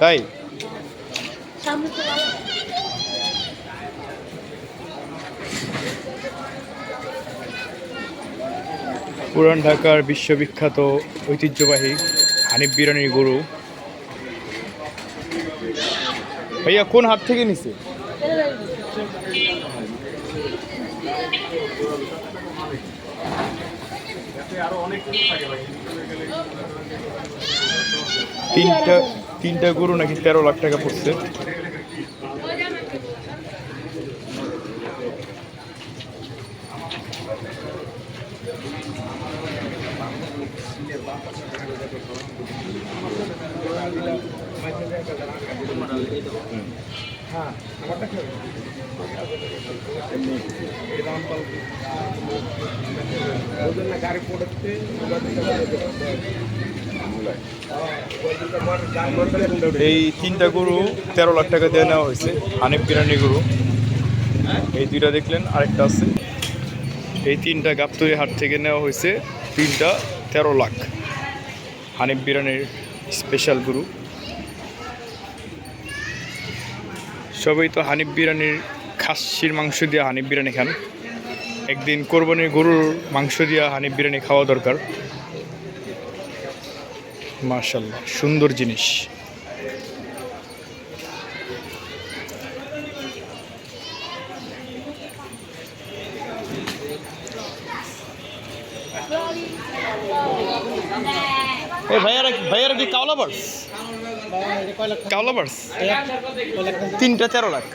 তাই পুরান ঢাকার বিশ্ববিখ্যাত ঐতিহ্যবাহী হানিফ বিরিয়ানির গরু। ভাইয়া কোন হাট থেকে নিছে? তিনটা গরু নাকি 13 লাখ টাকা পড়ছে। এই তিনটা গরু 13 লাখ টাকা দিয়ে নেওয়া হয়েছে হানিফ বিরিয়ানি গরু। এই দুইটা দেখলেন, আরেকটা আছে। এই তিনটা গাবতলী হাট থেকে নেওয়া হয়েছে, তিনটা 13 লাখ হানিফ বিরিয়ানির স্পেশাল গরু। সবাই তো হানিফ বিরিয়ানির খাসির মাংস দিয়ে হানিফ বিরিয়ানি খান। একদিন কোরবানির গরুর মাংস দিয়ে হানিফ বিরিয়ানি খাওয়া দরকার। মাশাআল্লাহ, সুন্দর জিনিস। ভাইয়ারা কি কাওলাবার্স? কাওলাবার্স তিনটা 13 লাখ।